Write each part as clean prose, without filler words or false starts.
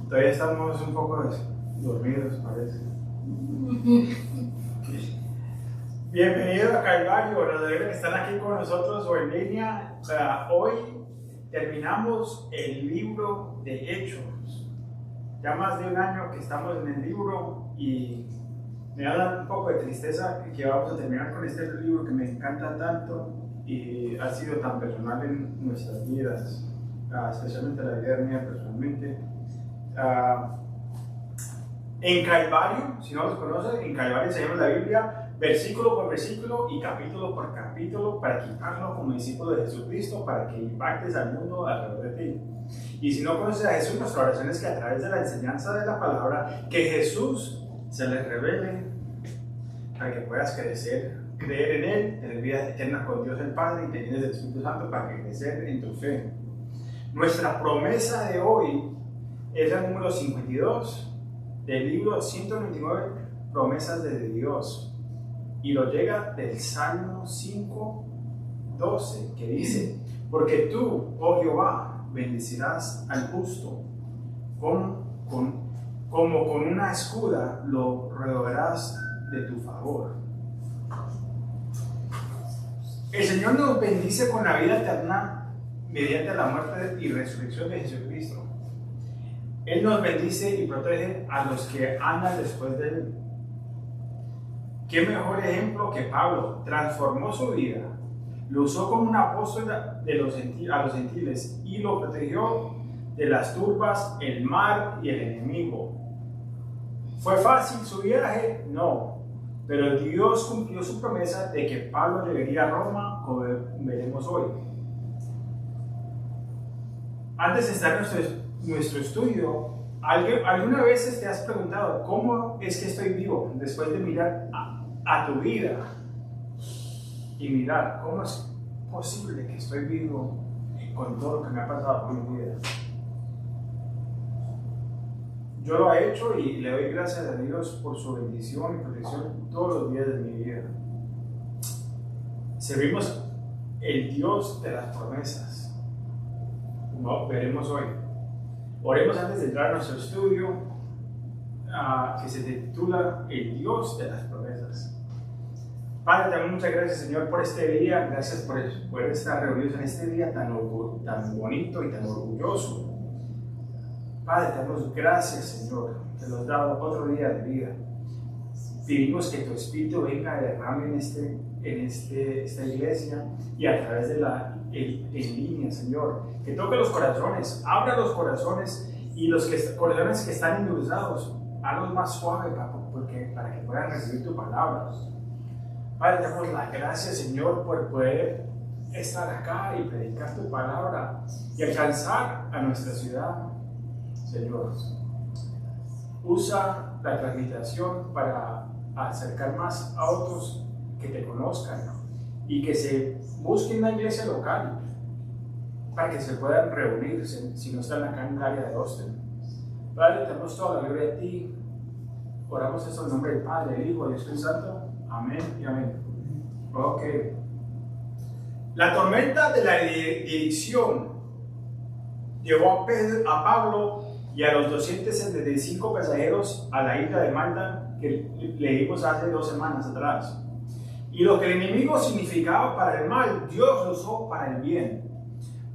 Todavía estamos un poco dormidos, parece. Bienvenidos a Calvario, los que están aquí con nosotros o en línea. Hoy terminamos el libro de Hechos. Ya más de un año que estamos en el libro y me da un poco de tristeza que vamos a terminar con este libro que me encanta tanto y ha sido tan personal en nuestras vidas, especialmente la vida mía personalmente. En Calvario, si no los conocen, en Calvario enseñamos la Biblia versículo por versículo y capítulo por capítulo para equiparnos como discípulo de Jesucristo, para que impactes al mundo alrededor de ti. Y si no conoces a Jesús, nuestra oración es que a través de la enseñanza de la palabra, que Jesús se les revele para que puedas crecer, creer en Él, tener vida eterna con Dios el Padre y tener el Espíritu Santo para que crecer en tu fe. Nuestra promesa de hoy es el número 52 del libro 129, promesas de Dios. Y lo llega del Salmo 5:12, que dice: porque tú, oh Jehová, bendecirás al justo, como con una escuda lo rodearás de tu favor. El Señor nos bendice con la vida eterna mediante la muerte y resurrección de Jesucristo. Él nos bendice y protege a los que andan después de Él. ¿Qué mejor ejemplo que Pablo? Transformó su vida, lo usó como un apóstol a los gentiles y lo protegió de las turbas, el mar y el enemigo. ¿Fue fácil su viaje? No, pero Dios cumplió su promesa de que Pablo llegaría a Roma, como veremos hoy. Antes de estar en nuestro estudio, ¿alguna vez te has preguntado cómo es que estoy vivo después de mirar a tu vida y mirar cómo es posible que estoy vivo con todo lo que me ha pasado en mi vida? Yo lo he hecho y le doy gracias a Dios por su bendición y protección todos los días de mi vida. Servimos el Dios de las promesas, como veremos hoy. Oremos antes de entrar a nuestro estudio, que se titula El Dios de las promesas. Padre, te damos muchas gracias, Señor, por este día. Gracias por estar reunidos en este día tan bonito y tan orgulloso. Padre, te damos gracias, Señor, que nos has dado otro día de vida. Pedimos que tu Espíritu venga y derrame en esta iglesia y a través de en línea, Señor. Que toque los corazones, abra los corazones y los corazones que están endulzados, hazlos más suaves para que puedan recibir tu palabra. Padre, te damos la gracia, Señor, por poder estar acá y predicar tu palabra y alcanzar a nuestra ciudad, Señor. Usa la transmisión para acercar más a otros que te conozcan y que se busquen una iglesia local para que se puedan reunir si no están acá en el área de Austin. Padre, te damos toda la gloria a ti. Oramos esto en nombre del Padre, del Hijo y del Espíritu Santo. Amén y amén. Ok. La tormenta de la dirección llevó a Pablo y a los 275 pasajeros a la isla de Malta, que leímos hace 2 semanas atrás. Y lo que el enemigo significaba para el mal, Dios lo usó para el bien.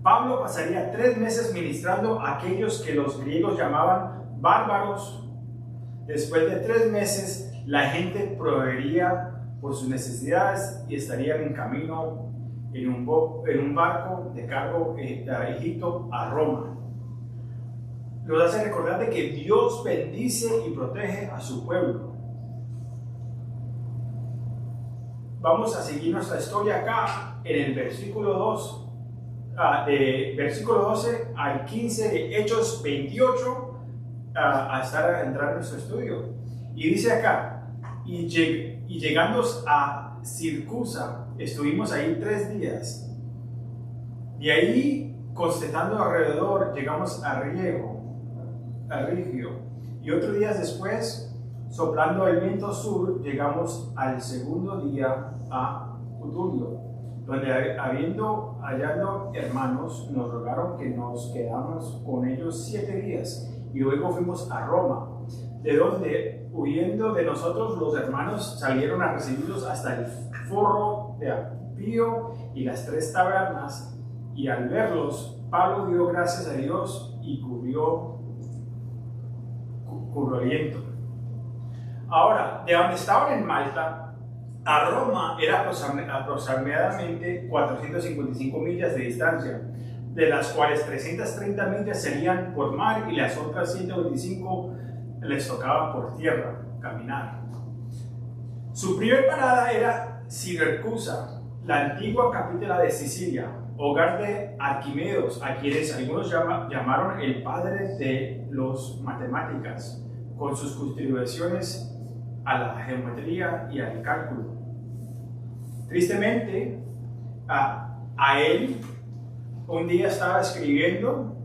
Pablo pasaría 3 meses ministrando a aquellos que los griegos llamaban bárbaros. Después de 3 meses, la gente proveería por sus necesidades y estarían en camino en un barco de cargo de Egipto a Roma. Nos hace recordar de que Dios bendice y protege a su pueblo. Vamos a seguir nuestra historia acá en el versículo 2, de versículo 12 al 15 de Hechos 28, hasta entrar en nuestro estudio. Y dice acá: y llegando a Siracusa, estuvimos ahí 3 días. De ahí, constatando alrededor, llegamos a Regio. Y otros días después, soplando el viento sur, llegamos al segundo día a Putulo, donde hallado hermanos, nos rogaron que nos quedáramos con ellos 7 días y luego fuimos a Roma, de donde, huyendo de nosotros, los hermanos salieron a recibirlos hasta el Foro de Apio y las 3 tabernas, y al verlos, Pablo dio gracias a Dios y cubrió viento. Ahora, de donde estaban en Malta a Roma era aproximadamente 455 millas de distancia, de las cuales 330 millas serían por mar y las otras 125 les tocaba por tierra caminar. Su primera parada era Siracusa, la antigua capital de Sicilia, hogar de Arquimedes, a quienes algunos llamaron el padre de las matemáticas, con sus contribuciones a la geometría y al cálculo. Tristemente, a él un día estaba escribiendo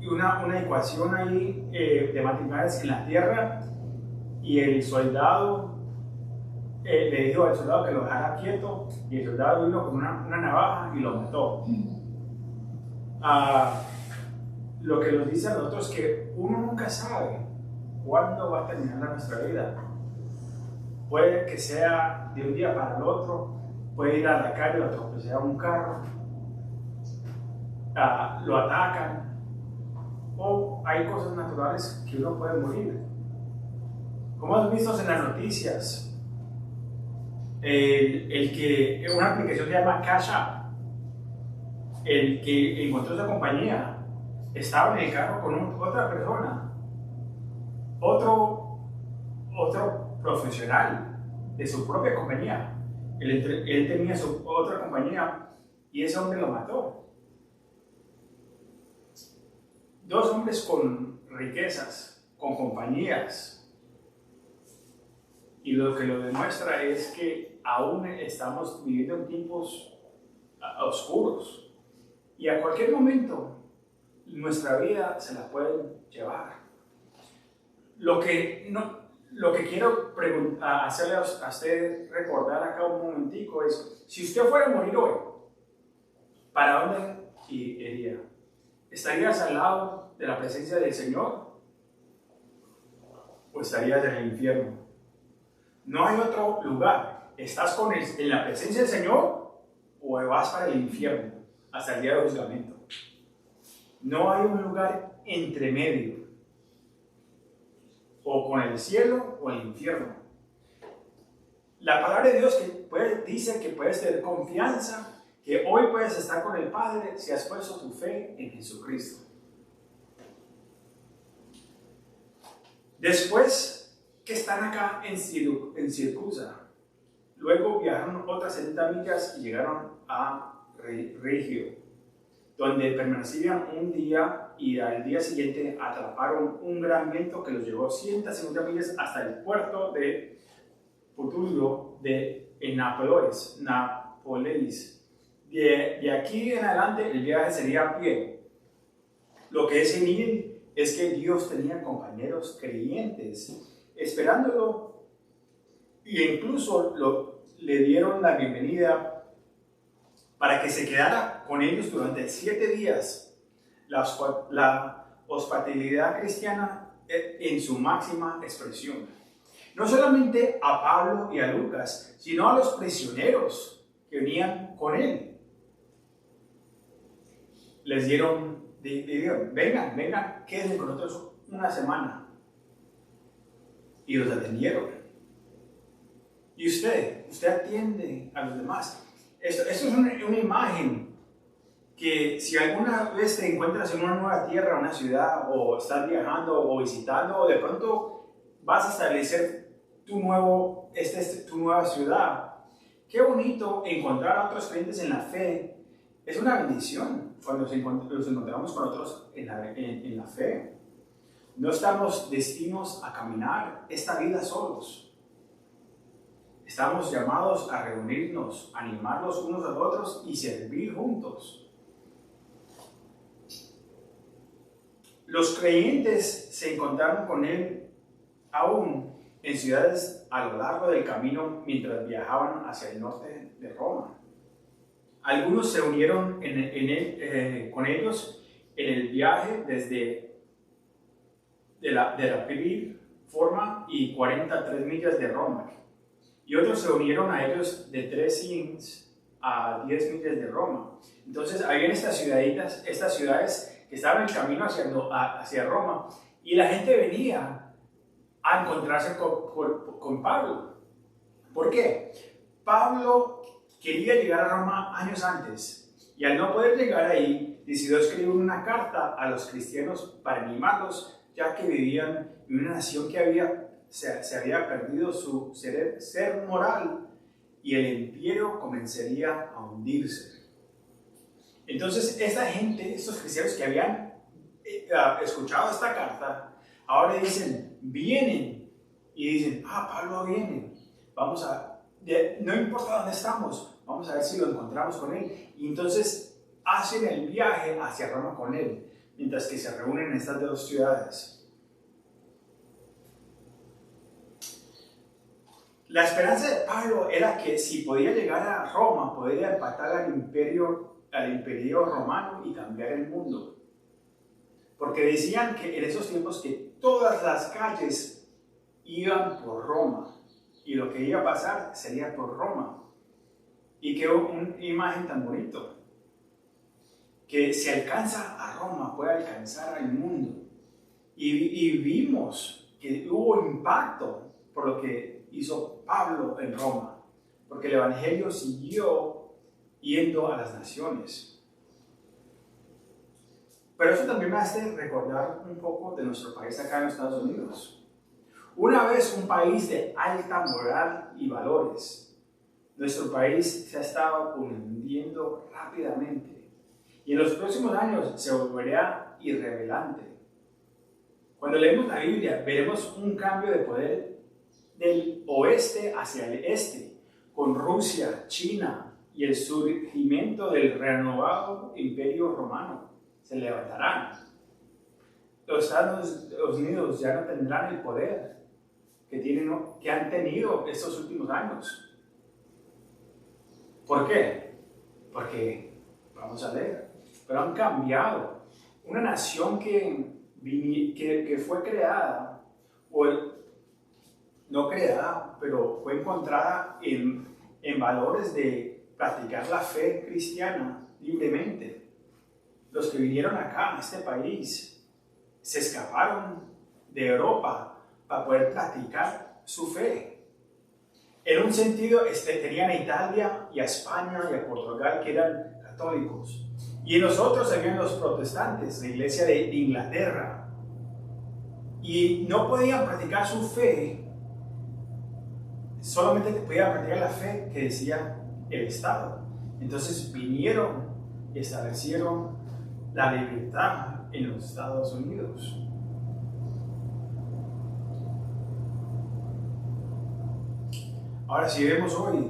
una ecuación ahí de matemáticas en la tierra, y el soldado le dijo al soldado que lo dejara quieto, y el soldado vino con una navaja y lo mató. Lo que nos dice a nosotros es que uno nunca sabe cuándo va a terminar nuestra vida. Puede que sea de un día para el otro, puede ir a la calle, lo atropellar un carro, lo atacan, o hay cosas naturales que uno puede morir. Como hemos visto en las noticias, una aplicación se llama Cash App, el que encontró esa compañía estaba en el carro con otra persona, otro profesional de su propia compañía. Él tenía su otra compañía y ese hombre lo mató. 2 hombres con riquezas, con compañías. Y lo que lo demuestra es que aún estamos viviendo en tiempos oscuros. Y a cualquier momento nuestra vida se la pueden llevar. Lo que quiero hacerle a usted recordar acá un momentico es, si usted fuera a morir hoy, ¿para dónde iría? ¿Estarías al lado de la presencia del Señor? ¿O estarías en el infierno? No hay otro lugar. ¿Estás en la presencia del Señor o vas para el infierno hasta el día del juzgamiento? No hay un lugar entre medio, o con el cielo o el infierno. La palabra de Dios dice que puedes tener confianza, que hoy puedes estar con el Padre si has puesto tu fe en Jesucristo. Después que están acá en Siracusa, luego viajaron otras 70 millas y llegaron a Regio, donde permanecían un día, y al día siguiente atraparon un gran viento que los llevó 150 millas hasta el puerto de Putulio en Nápoles. De aquí en adelante el viaje sería a pie. Lo que es genial es que Dios tenía compañeros creyentes esperándolo, e incluso le dieron la bienvenida para que se quedara con ellos durante 7 días. La hospitalidad cristiana en su máxima expresión. No solamente a Pablo y a Lucas, sino a los prisioneros que venían con él. Les dijeron, vengan, quédense con nosotros una semana. Y los atendieron. Y usted atiende a los demás. Esto es una imagen que si alguna vez te encuentras en una nueva tierra, una ciudad, o estás viajando o visitando, o de pronto vas a establecer tu nueva ciudad, qué bonito encontrar a otros creyentes en la fe. Es una bendición cuando los encontramos con otros en la fe. No estamos destinados a caminar esta vida solos. Estamos llamados a reunirnos, animarlos unos a otros y servir juntos. Los creyentes se encontraron con él aún en ciudades a lo largo del camino mientras viajaban hacia el norte de Roma. Algunos se unieron con ellos en el viaje desde de la forma y 43 millas de Roma. Y otros se unieron a ellos de 3 siglos a 10 millas de Roma. Entonces habían estas ciudades que estaban en el camino hacia Roma, y la gente venía a encontrarse con Pablo. ¿Por qué? Pablo quería llegar a Roma años antes, y al no poder llegar ahí, decidió escribir una carta a los cristianos para animarlos, ya que vivían en una nación que se había perdido su ser moral, y el imperio comenzaría a hundirse. Entonces, esta gente, estos cristianos que habían escuchado esta carta, ahora vienen y dicen, Pablo viene, no importa dónde estamos, vamos a ver si lo encontramos con él. Y entonces hacen el viaje hacia Roma con él, mientras que se reúnen en estas dos ciudades. La esperanza de Pablo era que si podía llegar a Roma, podría empatar al imperio romano y cambiar el mundo. Porque decían que en esos tiempos que todas las calles iban por Roma, y lo que iba a pasar sería por Roma. Y qué una imagen tan bonito, que si alcanza a Roma puede alcanzar al mundo. Y vimos que hubo impacto por lo que hizo Pablo en Roma, porque el evangelio siguió yendo a las naciones. Pero eso también me hace recordar un poco de nuestro país acá en los Estados Unidos. Una vez un país de alta moral y valores, nuestro país se ha estado hundiendo rápidamente, y en los próximos años se volverá irrelevante. Cuando leemos la Biblia, veremos un cambio de poder del oeste hacia el este, con Rusia, China y el surgimiento del renovado imperio romano. Se levantarán. Los Estados Unidos ya no tendrán el poder que han tenido estos últimos años. ¿Por qué? Porque, vamos a leer, pero han cambiado. Una nación que fue creada, no creada, pero fue encontrada en valores de practicar la fe cristiana libremente. Los que vinieron acá, a este país, se escaparon de Europa para poder practicar su fe. En un sentido, tenían a Italia y a España y a Portugal, que eran católicos. Y en nosotros habían los protestantes, la iglesia de Inglaterra. Y no podían practicar su fe, solamente podían practicar la fe que decía el Estado. Entonces vinieron y establecieron la libertad en los Estados Unidos. Ahora, si vemos hoy,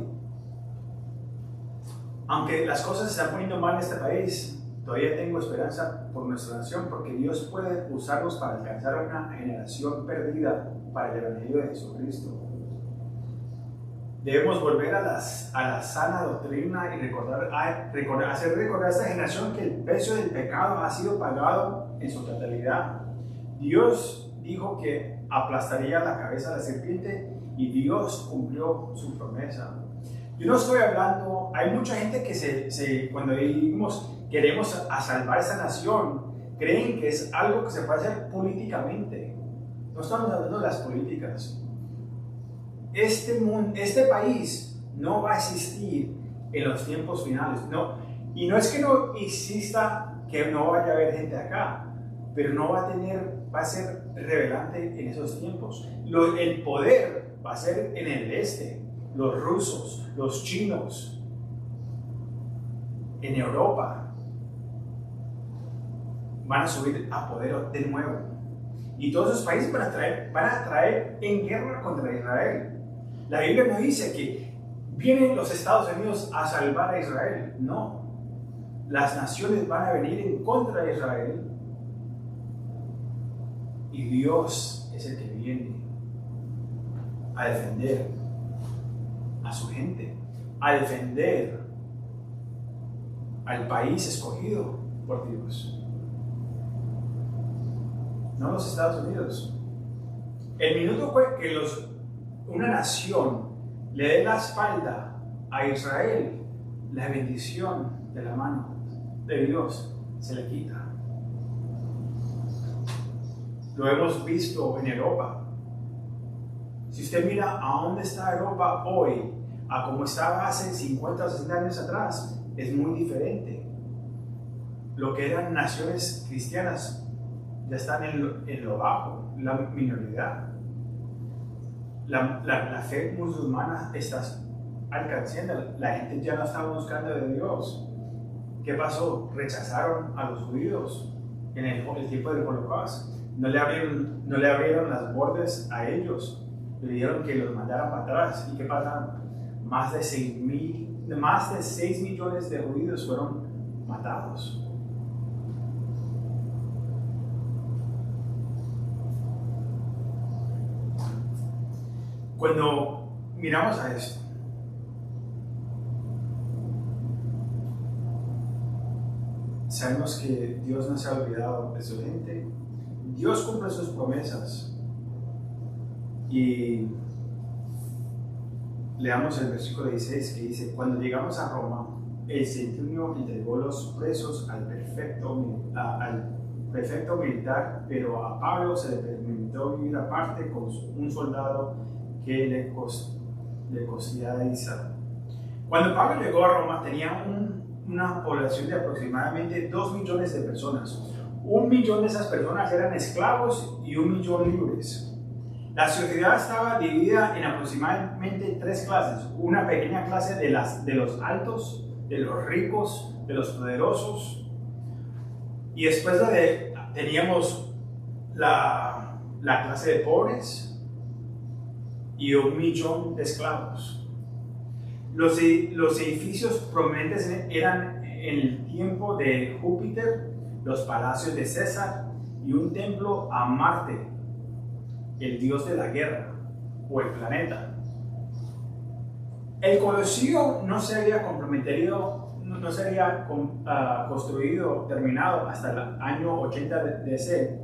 aunque las cosas se están poniendo mal en este país, todavía tengo esperanza por nuestra nación, porque Dios puede usarnos para alcanzar a una generación perdida para el Evangelio de Jesucristo. Debemos volver a la sana doctrina y hacer recordar a esta generación que el precio del pecado ha sido pagado en su totalidad. Dios dijo que aplastaría la cabeza de la serpiente, y Dios cumplió su promesa. Yo no estoy hablando, hay mucha gente que cuando decimos queremos salvar esta nación, creen que es algo que se puede hacer políticamente. No estamos hablando de las políticas. Este país no va a existir en los tiempos finales. No, y no es que no exista, que no vaya a haber gente acá, pero no va a ser relevante en esos tiempos. El poder va a ser en el este, los rusos, los chinos, en Europa van a subir a poder de nuevo, y todos esos países van a traer en guerra contra Israel. La Biblia no dice que vienen los Estados Unidos a salvar a Israel, no. Las naciones van a venir en contra de Israel, y Dios es el que viene a defender a su gente, a defender al país escogido por Dios. no los Estados Unidos. El minuto fue que una nación le dé la espalda a Israel, la bendición de la mano de Dios se le quita. Lo hemos visto en Europa. Si usted mira a dónde está Europa hoy, a cómo estaba hace 50 o 60 años atrás, es muy diferente. Lo que eran naciones cristianas ya están en lo bajo, la minoridad. La fe musulmana está alcanzando, la gente ya no está buscando de Dios. ¿Qué pasó? Rechazaron a los judíos en el tiempo del Holocausto. No le abrieron las bordes a ellos. Le dijeron que los mandaran para atrás. ¿Y qué pasaron? Más de 6 millones de judíos fueron matados. Cuando miramos a esto, sabemos que Dios no se ha olvidado de su gente. Dios cumple sus promesas. Y leamos el versículo 16 que dice: cuando llegamos a Roma, el centurión entregó los presos al prefecto militar, pero a Pablo se le permitió vivir aparte con un soldado que le custodiaba. Cuando Pablo llegó a Roma, tenía una población de aproximadamente 2 millones de personas. 1 millón de esas personas eran esclavos y 1 millón libres. La sociedad estaba dividida en aproximadamente 3 clases. Una pequeña clase de los altos, de los ricos, de los poderosos. Y después teníamos la clase de pobres y 1 millón de esclavos. Los edificios prominentes eran en el tiempo de Júpiter, los palacios de César y un templo a Marte, el dios de la guerra o el planeta. El Coliseo no se había construido, terminado hasta el año 80 DC,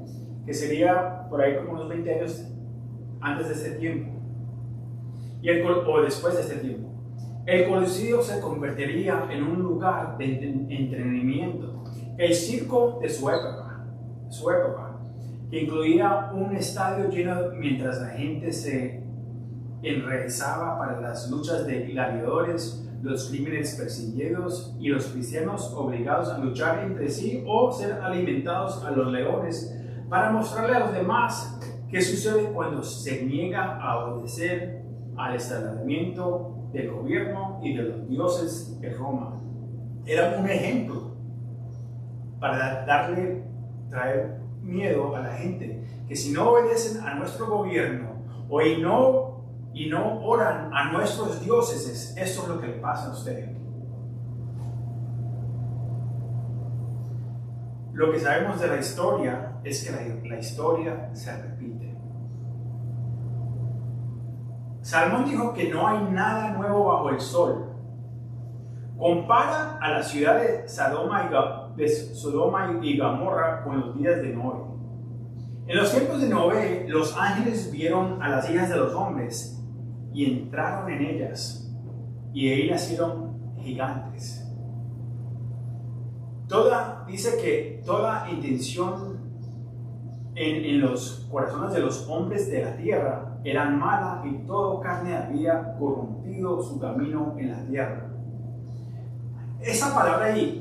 que sería por ahí como unos 20 años antes de este tiempo, o después de este tiempo. El Coliseo se convertiría en un lugar de entretenimiento, el circo de su época, que incluía un estadio lleno mientras la gente se enraizaba para las luchas de gladiadores, los crímenes perseguidos y los cristianos obligados a luchar entre sí o ser alimentados a los leones, para mostrarle a los demás qué sucede cuando se niega a obedecer al establecimiento del gobierno y de los dioses de Roma. Era un ejemplo para traer miedo a la gente, que si no obedecen a nuestro gobierno y no oran a nuestros dioses, esto es lo que le pasa a usted. Lo que sabemos de la historia es que la historia se repite. Salmón dijo que no hay nada nuevo bajo el sol. Compara a la ciudad de Sodoma y Gomorra con los días de Noé. En los tiempos de Noé, los ángeles vieron a las hijas de los hombres y entraron en ellas, y de ahí nacieron gigantes. Dice que toda intención en los corazones de los hombres de la tierra era mala, y toda carne había corrompido su camino en la tierra. Esa palabra ahí,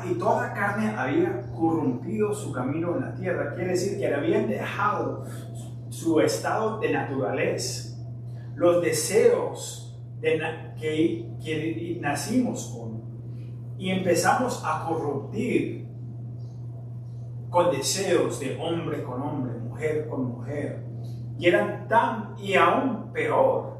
y toda carne había corrompido su camino en la tierra, quiere decir que habían dejado su estado de naturaleza, los deseos que nacimos con, y empezamos a corromper con deseos de hombre con hombre, mujer con mujer, y aún peor.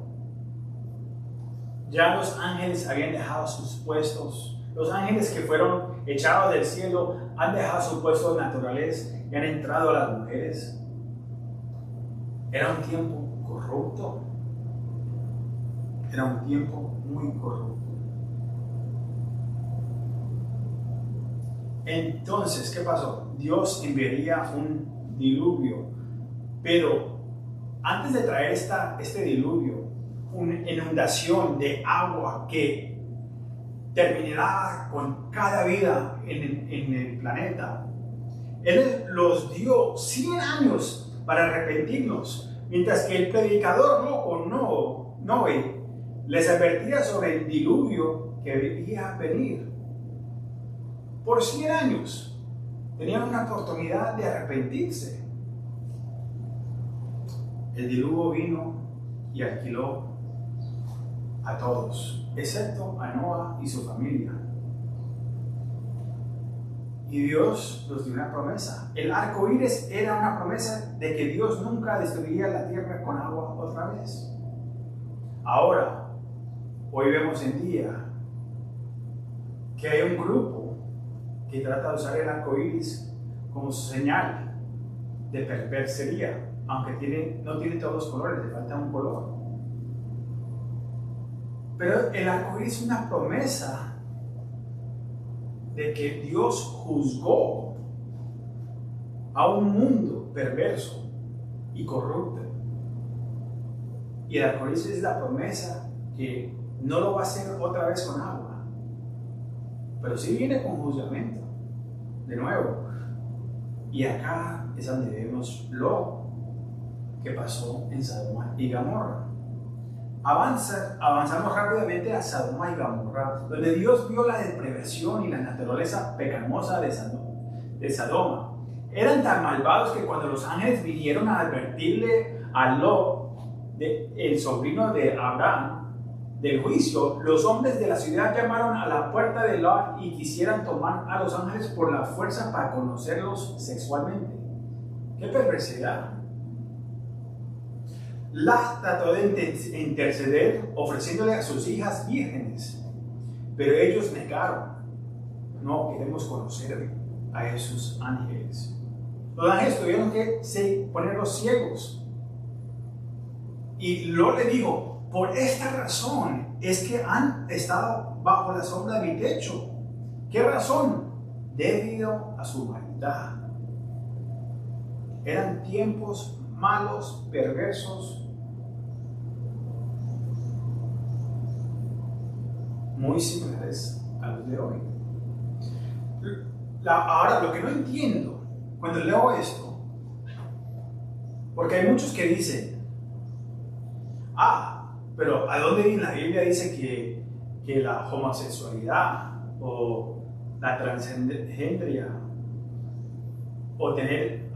Ya los ángeles habían dejado sus puestos. Los ángeles que fueron echados del cielo han dejado sus puestos naturales y han entrado a las mujeres. Era un tiempo corrupto. Era un tiempo muy corrupto. Entonces, ¿qué pasó? Dios enviaría un diluvio. Pero antes de traer este diluvio, una inundación de agua que terminará con cada vida en el planeta, Él los dio 100 años para arrepentirnos, mientras que el predicador loco Noé les advertía sobre el diluvio que debía venir. Por 100 años tenían una oportunidad de arrepentirse. El diluvio vino y alquiló a todos, excepto a Noé y su familia. Y Dios nos dio una promesa. El arco iris era una promesa de que Dios nunca destruiría la tierra con agua otra vez. Ahora, hoy vemos en día que hay un grupo que trata de usar el arco iris como señal de perversidad, aunque no tiene todos los colores, le falta un color. Pero el arco iris es una promesa de que Dios juzgó a un mundo perverso y corrupto. Y el arco iris es la promesa que no lo va a hacer otra vez con agua, pero sí viene con juzgamiento de nuevo. Y acá es donde vemos lo que pasó en Sodoma y Gomorra. Avanzamos rápidamente a Sodoma y Gomorra, donde Dios vio la depravación y la naturaleza pecaminosa de Sodoma. Eran tan malvados que cuando los ángeles vinieron a advertirle a Lot, el sobrino de Abraham, del juicio, los hombres de la ciudad llamaron a la puerta de Lot y quisieran tomar a los ángeles por la fuerza para conocerlos sexualmente. ¡Qué perversidad! Lot trató de interceder ofreciéndole a sus hijas vírgenes, pero ellos negaron. No queremos conocer a esos ángeles. Los ángeles tuvieron que ponerlos ciegos. Y Lot le dijo: por esta razón es que han estado bajo la sombra de mi techo. ¿Qué razón? Debido a su maldad. Eran tiempos malos, perversos, muy similares a los de hoy. Ahora, lo que no entiendo cuando leo esto, porque hay muchos que dicen: pero ¿a dónde en la Biblia dice que la homosexualidad o la transgendería o tener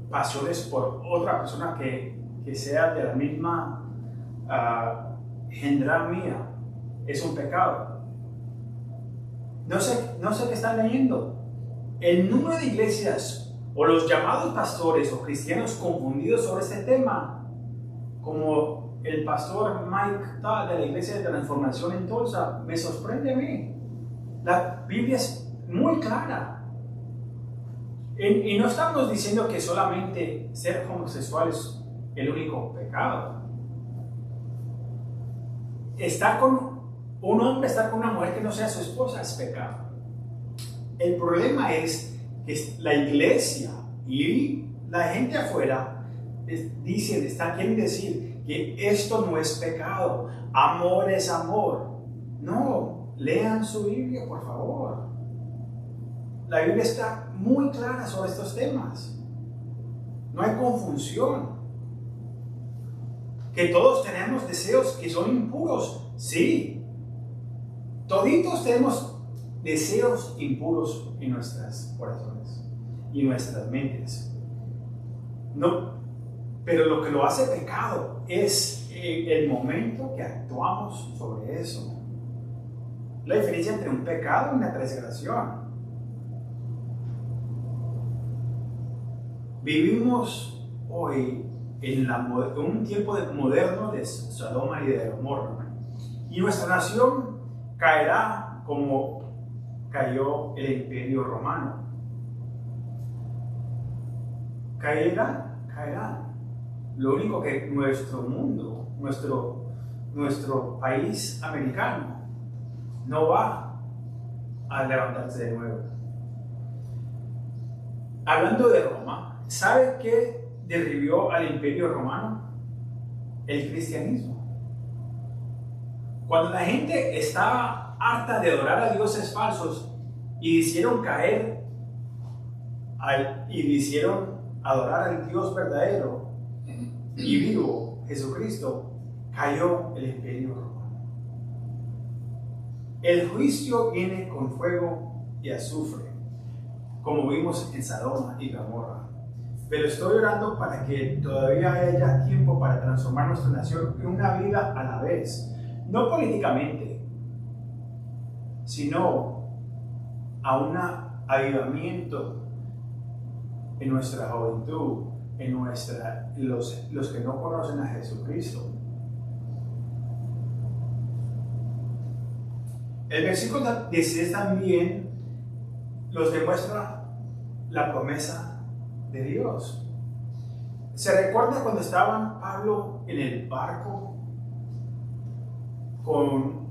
pasiones por otra persona que sea de la misma gendra mía es un pecado? No sé qué están leyendo. El número de iglesias o los llamados pastores o cristianos confundidos sobre este tema, como el pastor Mike Todd de la Iglesia de Transformación en Tulsa, me sorprende a mí. La Biblia es muy clara. Y no estamos diciendo que solamente ser homosexual es el único pecado. Un hombre estar con una mujer que no sea su esposa es pecado. El problema es que la iglesia y la gente afuera quieren decir que esto no es pecado, amor es amor. No, lean su Biblia, por favor. La Biblia está muy clara sobre estos temas. No hay confusión. Que todos tenemos deseos que son impuros, sí. Toditos tenemos deseos impuros en nuestros corazones y nuestras mentes. No, pero lo que lo hace pecado es el momento que actuamos sobre eso. La diferencia entre un pecado y una transgresión. Vivimos hoy en un tiempo moderno de Sodoma y de Gomorra, y nuestra nación caerá como cayó el Imperio Romano. Caerá. Lo único que nuestro mundo, nuestro país americano, no va a levantarse de nuevo. Hablando de Roma, ¿Sabe qué derribó al Imperio Romano? El cristianismo. Cuando la gente estaba harta de adorar a dioses falsos y hicieron caer y hicieron adorar al Dios verdadero y vivo, Jesucristo, cayó el Imperio Romano. El juicio viene con fuego y azufre, como vimos en Sodoma y Gomorra. Pero estoy orando para que todavía haya tiempo para transformar nuestra nación en una vida a la vez. No políticamente, sino a un avivamiento en nuestra juventud, en los que no conocen a Jesucristo. El versículo 16 también nos demuestra la promesa de Dios. ¿Se recuerda cuando estaban Pablo en el barco con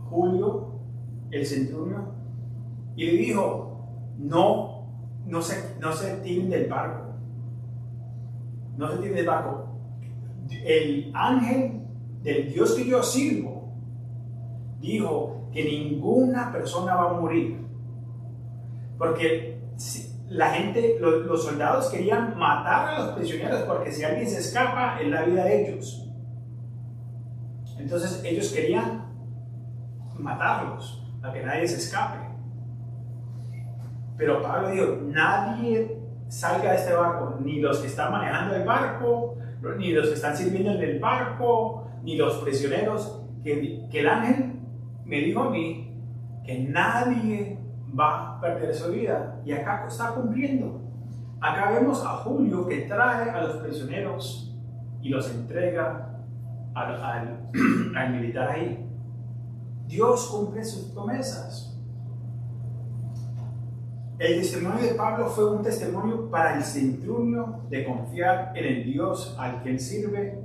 Julio, el centurión, y le dijo: no se tiren del barco, no se tiren del barco. El ángel del Dios que yo sirvo dijo que ninguna persona va a morir, porque la gente, los soldados querían matar a los prisioneros, porque si alguien se escapa es la vida de ellos. Entonces ellos querían matarlos, para que nadie se escape. Pero Pablo dijo: nadie salga de este barco, ni los que están manejando el barco, ni los que están sirviendo en el barco, ni los prisioneros, que el ángel me dijo a mí que nadie va a perder su vida. Y acá está cumpliendo. Acá vemos a Julio que trae a los prisioneros y los entrega al militar ahí. Dios cumple sus promesas. El testimonio de Pablo fue un testimonio para el centurión de confiar en el Dios al que él sirve.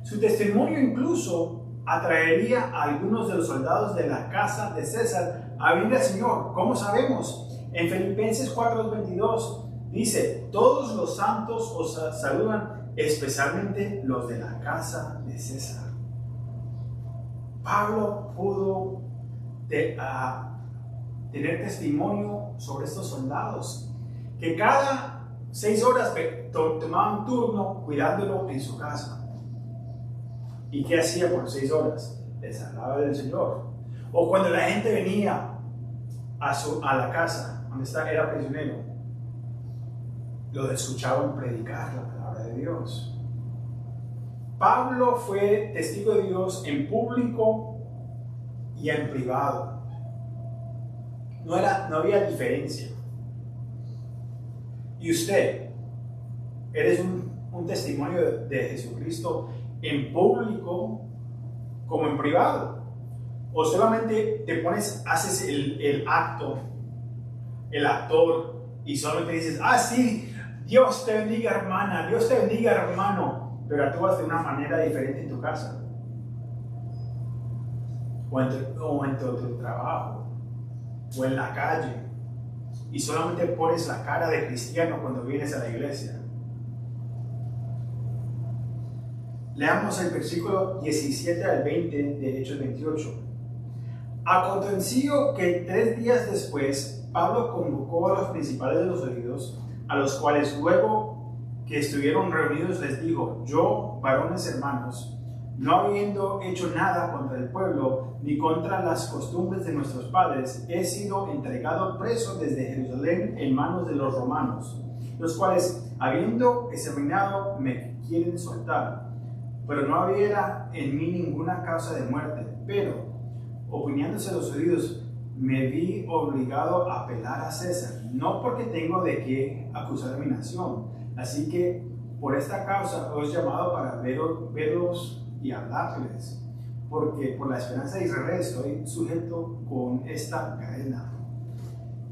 Su testimonio incluso atraería a algunos de los soldados de la casa de César a venir al Señor. ¿Cómo sabemos? En Filipenses 4:22 dice: todos los santos os saludan, especialmente los de la casa de César. Pablo pudo tener testimonio sobre estos soldados que cada 6 horas tomaban turno cuidándolo en su casa. ¿Y qué hacía por 6 horas? Les hablaba del Señor. O cuando la gente venía a la casa donde era prisionero, los escuchaban predicar la palabra de Dios. Pablo fue testigo de Dios en público y en privado. No había diferencia. Y usted, eres un testimonio de Jesucristo en público como en privado. O solamente te pones, haces el acto, el actor, y solamente dices: ah, sí, Dios te bendiga, hermana, Dios te bendiga, hermano, pero actúas de una manera diferente en tu casa o en tu trabajo o en la calle, y solamente pones la cara de cristiano cuando vienes a la iglesia. Leamos el versículo 17 al 20 de Hechos 28. Aconteció que 3 días después Pablo convocó a los principales de los judíos, a los cuales luego que estuvieron reunidos les dijo: yo, varones hermanos, no habiendo hecho nada contra el pueblo ni contra las costumbres de nuestros padres, he sido entregado preso desde Jerusalén en manos de los romanos, los cuales, habiendo examinado, me quieren soltar, pero no había en mí ninguna causa de muerte. Pero, oponiéndose los judíos, me vi obligado a apelar a César, no porque tengo de qué acusar a mi nación. Así que por esta causa os he llamado para verlos y hablarles, porque por la esperanza de Israel estoy sujeto con esta cadena.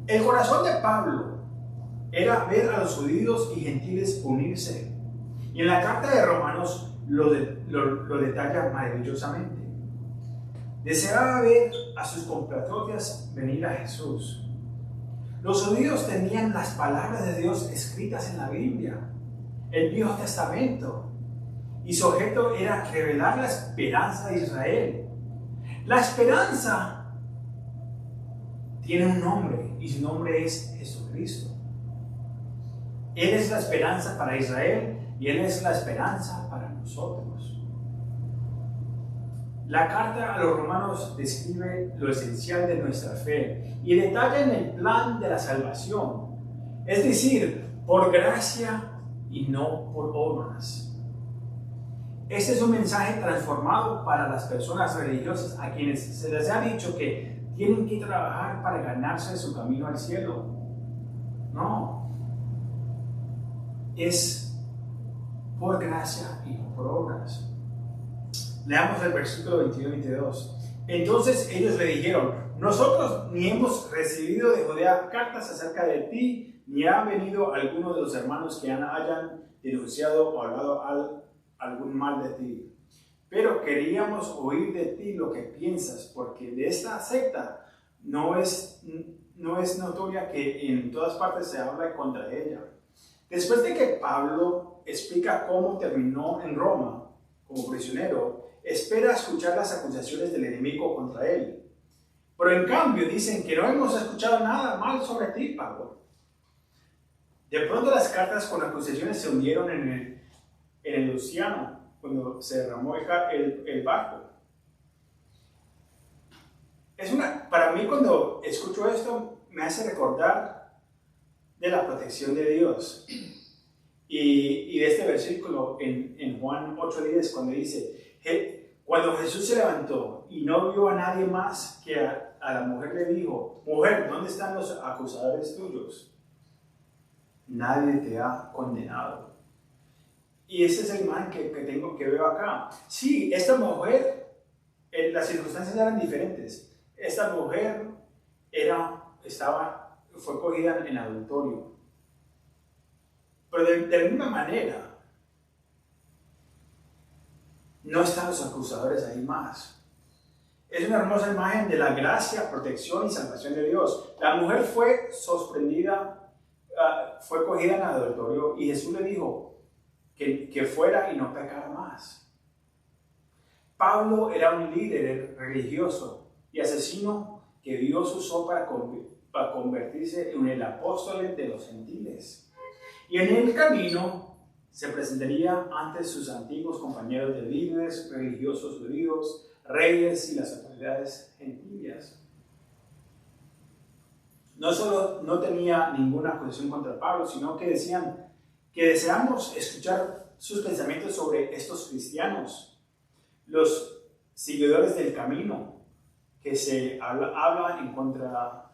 El corazón de Pablo era ver a los judíos y gentiles unirse, y en la carta de Romanos lo detalla maravillosamente. Deseaba ver a sus compatriotas venir a Jesús. Los judíos tenían las palabras de Dios escritas en la Biblia, el Viejo Testamento. Y su objeto era revelar la esperanza de Israel. La esperanza tiene un nombre y su nombre es Jesucristo. Él es la esperanza para Israel y Él es la esperanza para nosotros. La carta a los romanos describe lo esencial de nuestra fe y detalla en el plan de la salvación, es decir, por gracia y no por obras. Este es un mensaje transformado para las personas religiosas a quienes se les ha dicho que tienen que trabajar para ganarse su camino al cielo. No, es por gracia y no por obras. Leamos el versículo 21 y 22. Entonces ellos le dijeron: nosotros ni hemos recibido de Judea cartas acerca de ti, ni ha venido alguno de los hermanos que hayan denunciado o hablado algún mal de ti. Pero queríamos oír de ti lo que piensas, porque de esta secta no es notoria que en todas partes se habla contra ella. Después de que Pablo explica cómo terminó en Roma como prisionero, espera escuchar las acusaciones del enemigo contra él. Pero en cambio dicen que no hemos escuchado nada mal sobre ti, Pablo. De pronto las cartas con acusaciones se hundieron en el océano cuando se derramó el barco. Para mí, cuando escucho esto, me hace recordar de la protección de Dios. Y de este versículo en Juan 8:10, cuando dice: cuando Jesús se levantó y no vio a nadie más que a la mujer, le dijo: mujer, ¿dónde están los acusadores tuyos? Nadie te ha condenado. Y esa es la imagen que veo acá. Sí, esta mujer, las circunstancias eran diferentes. Esta mujer fue cogida en adulterio. Pero de alguna manera, no están los acusadores ahí más. Es una hermosa imagen de la gracia, protección y salvación de Dios. La mujer fue sorprendida, fue cogida en adulterio y Jesús le dijo que fuera y no pecara más. Pablo era un líder religioso y asesino que Dios usó para convertirse en el apóstol de los gentiles. Y en el camino se presentaría ante sus antiguos compañeros de líderes religiosos judíos, reyes y las autoridades gentiles. No solo no tenía ninguna acusación contra Pablo, sino que decían que deseamos escuchar sus pensamientos sobre estos cristianos, los seguidores del camino, que se habla en contra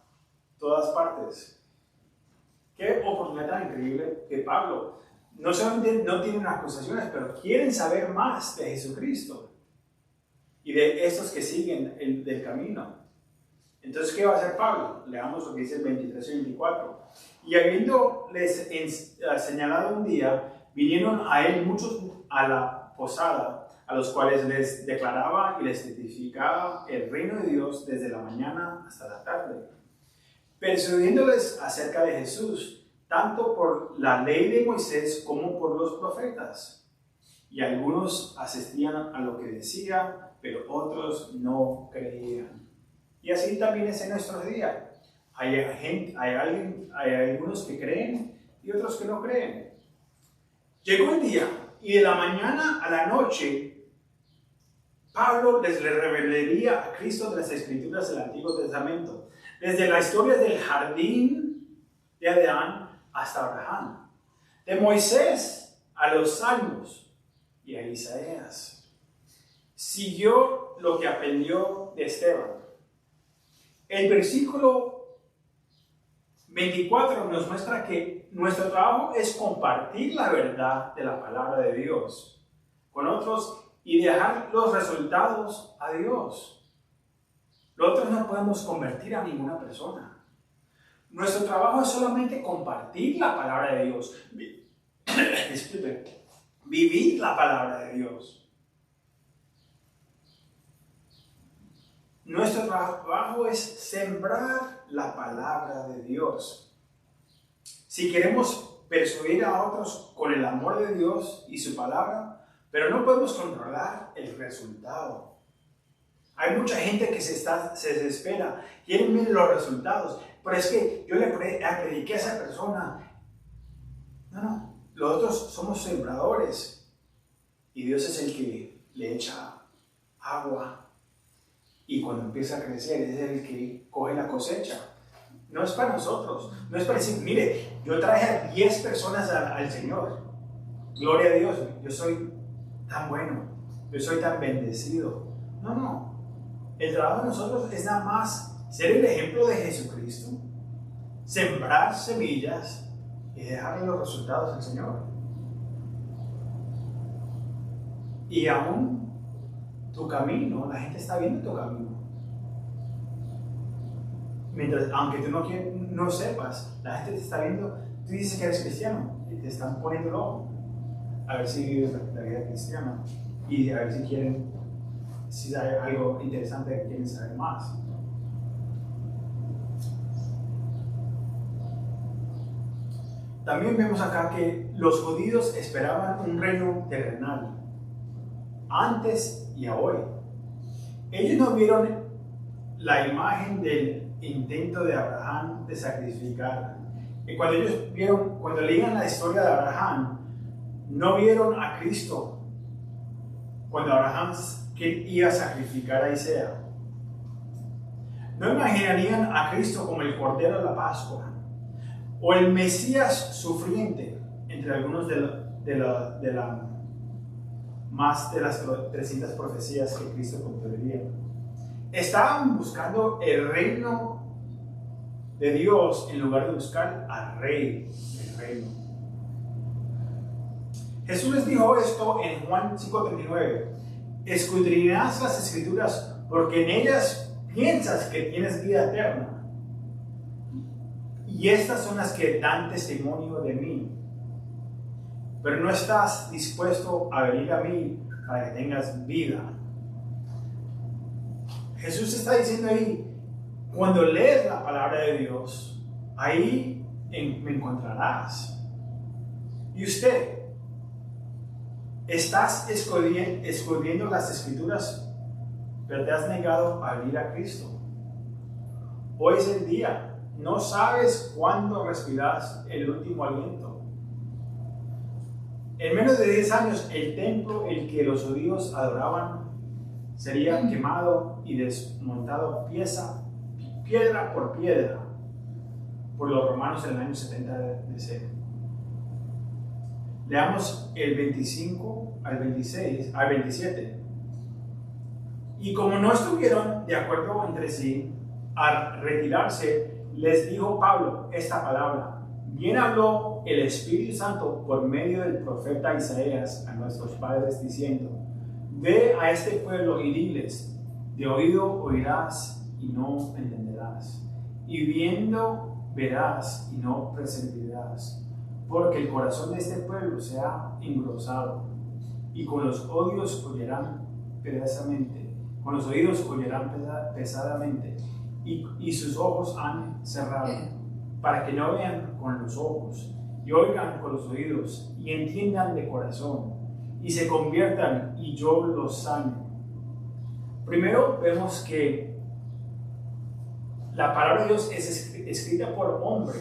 todas partes. Qué oportunidad tan increíble que Pablo no solamente no tiene acusaciones, pero quieren saber más de Jesucristo y de estos que siguen del camino. Entonces, ¿qué va a hacer Pablo? Leamos lo que dice el 23 y 24. Y habiéndoles señalado un día, vinieron a él muchos a la posada, a los cuales les declaraba y les testificaba el reino de Dios desde la mañana hasta la tarde, persuadiéndoles acerca de Jesús, tanto por la ley de Moisés como por los profetas. Y algunos asistían a lo que decía, pero otros no creían. Y así también es en nuestros días. Hay algunos que creen y otros que no creen. Llegó el día y de la mañana a la noche Pablo les revelaría a Cristo de las Escrituras del Antiguo Testamento, desde la historia del jardín de Adán hasta Abraham, de Moisés a los Salmos y a Isaías. Siguió lo que aprendió de Esteban. El versículo 24 nos muestra que nuestro trabajo es compartir la verdad de la palabra de Dios con otros y dejar los resultados a Dios. Nosotros no podemos convertir a ninguna persona. Nuestro trabajo es solamente compartir la palabra de Dios. Disculpe, vivir la palabra de Dios. Nuestro trabajo es sembrar la palabra de Dios. Si queremos persuadir a otros con el amor de Dios y su palabra, pero no podemos controlar el resultado. Hay mucha gente que se desespera, quieren ver los resultados, pero es que yo le prediqué a esa persona. No, nosotros somos sembradores y Dios es el que le echa agua y cuando empieza a crecer es el que coge la cosecha. No es para nosotros, no es para decir, mire, yo traje a 10 personas al Señor. Gloria a Dios, yo soy tan bueno, yo soy tan bendecido. No. El trabajo de nosotros es nada más ser el ejemplo de Jesucristo, sembrar semillas y dejarle los resultados al Señor. Y aún tu camino, la gente está viendo tu camino. Aunque tú no sepas, la gente te está viendo, tú dices que eres cristiano y te están poniendo el ojo a ver si vives la vida cristiana y a ver si hay algo interesante que quieren saber más. También vemos acá que los judíos esperaban un reino terrenal, antes y hoy. Ellos no vieron la imagen del intento de Abraham de sacrificar. Y cuando leían la historia de Abraham, no vieron a Cristo cuando Abraham iba a sacrificar a Isaac. No imaginarían a Cristo como el Cordero de la Pascua o el Mesías sufriente, entre algunos de las 300 profecías que Cristo cumpliría. Estaban buscando el reino de Dios en lugar de buscar al rey del reino. Jesús les dijo esto en Juan 5:39. Escudriñad las escrituras porque en ellas piensas que tienes vida eterna. Y estas son las que dan testimonio de mí. Pero no estás dispuesto a venir a mí para que tengas vida. Jesús está diciendo ahí, cuando lees la palabra de Dios, ahí me encontrarás. Y usted, estás escudriendo las escrituras, pero te has negado a venir a Cristo. Hoy es el día. No sabes cuándo respiras el último aliento. En menos de 10 años, el templo el que los judíos adoraban sería quemado y desmontado piedra por piedra por los romanos en el año 70 DC. Leamos el 25 al 26, al 27. Y como no estuvieron de acuerdo entre sí, al retirarse, les dijo Pablo esta palabra: bien habló el Espíritu Santo por medio del profeta Isaías a nuestros padres diciendo: ve a este pueblo y diles, de oído oirás y no entenderás, y viendo verás y no percibirás, porque el corazón de este pueblo se ha engrosado, y con los oídos oirán pesadamente, y sus ojos han cerrado, para que no vean con los ojos, y oigan con los oídos, y entiendan de corazón, y se conviertan, y yo los sane. Primero vemos que la palabra de Dios es escrita por hombre,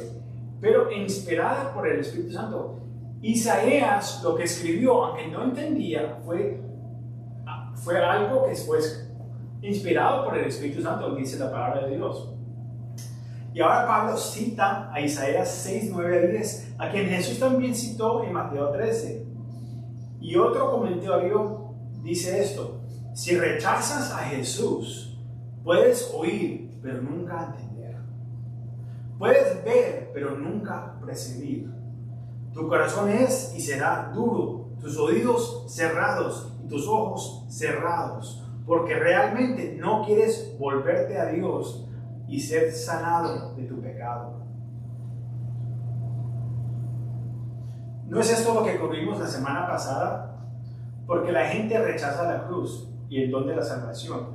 pero inspirada por el Espíritu Santo. Isaías lo que escribió, aunque no entendía, fue algo que fue inspirado por el Espíritu Santo, dice la palabra de Dios. Y ahora Pablo cita a Isaías 6, 9 a 10, a quien Jesús también citó en Mateo 13. Y otro comentario dice esto: si rechazas a Jesús, puedes oír, pero nunca entender. Puedes ver, pero nunca percibir. Tu corazón es y será duro, tus oídos cerrados y tus ojos cerrados, porque realmente no quieres volverte a Dios y ser sanado de tu pecado. ¿No es esto lo que cubrimos la semana pasada? Porque la gente rechaza la cruz y el don de la salvación,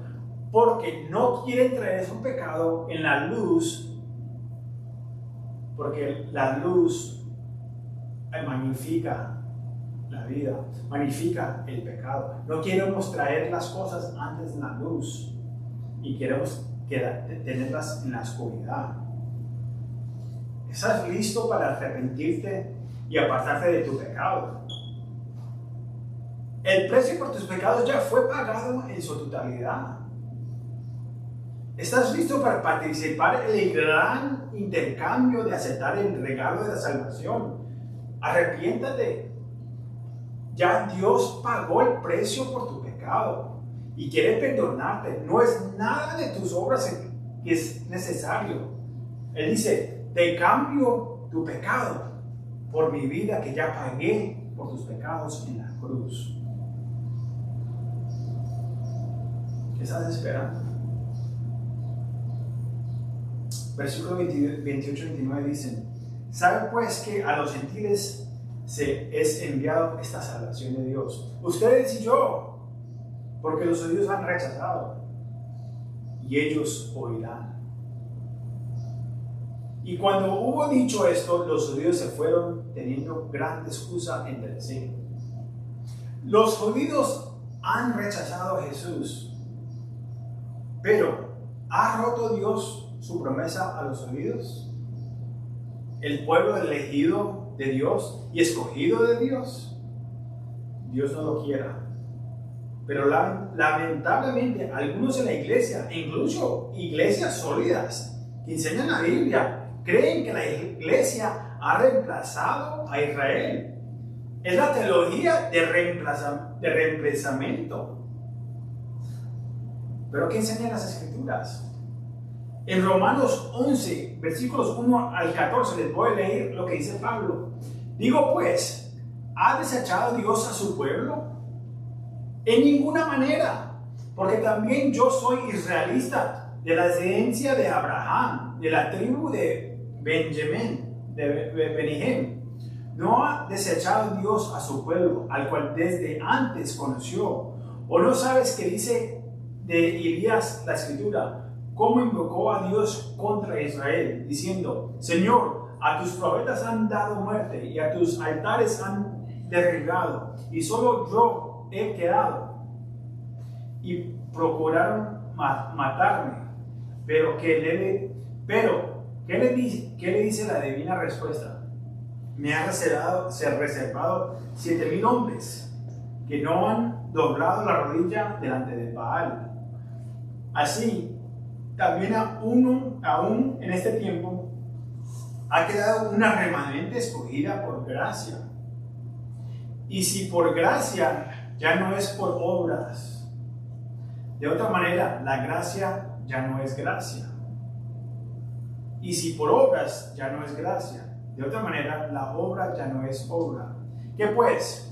porque no quieren traer su pecado en la luz, porque la luz magnifica la vida, magnifica el pecado. No queremos traer las cosas antes en la luz y queremos tenerlas en la oscuridad. ¿Estás listo para arrepentirte y apartarte de tu pecado? El precio por tus pecados ya fue pagado en su totalidad. ¿Estás listo para participar en el gran intercambio de aceptar el regalo de la salvación? Arrepiéntate. Ya Dios pagó el precio por tu pecado y quiere perdonarte. No es nada de tus obras que es necesario. Él dice, te cambio tu pecado por mi vida que ya pagué por tus pecados en la cruz. ¿Qué estás esperando? Versículo 28-29 dicen, ¿sabe pues que a los gentiles se es enviado esta salvación de Dios? Ustedes y yo, porque los judíos han rechazado y ellos oirán. Y cuando hubo dicho esto, los judíos se fueron teniendo gran excusa entre sí. Los judíos han rechazado a Jesús, pero ¿ha roto Dios su promesa a los judíos? El pueblo elegido de Dios y escogido de Dios. Dios no lo quiera. Pero lamentablemente algunos en la iglesia, incluso iglesias sólidas que enseñan la Biblia, creen que la iglesia ha reemplazado a Israel. Es la teología de reemplazamiento. ¿Pero qué enseñan las Escrituras? En Romanos 11, versículos 1 al 14, les voy a leer lo que dice Pablo. Digo pues, ¿ha desechado Dios a su pueblo? En ninguna manera, porque también yo soy israelita, de la descendencia de Abraham, de la tribu de Benjamín, de Benihem. ¿No ha desechado Dios a su pueblo, al cual desde antes conoció? ¿O no sabes que dice de Elías la Escritura, cómo invocó a Dios contra Israel, diciendo, Señor, a tus profetas han dado muerte y a tus altares han derribado, y solo yo he quedado? Y procuraron matarme. Pero ¿qué le dice la divina respuesta? Me ha reservado 7,000 hombres que no han doblado la rodilla delante de Baal. Así, también aún en este tiempo ha quedado una remanente escogida por gracia. Y si por gracia, ya no es por obras. De otra manera, la gracia ya no es gracia. Y si por obras, ya no es gracia. De otra manera, la obra ya no es obra. ¿Qué pues?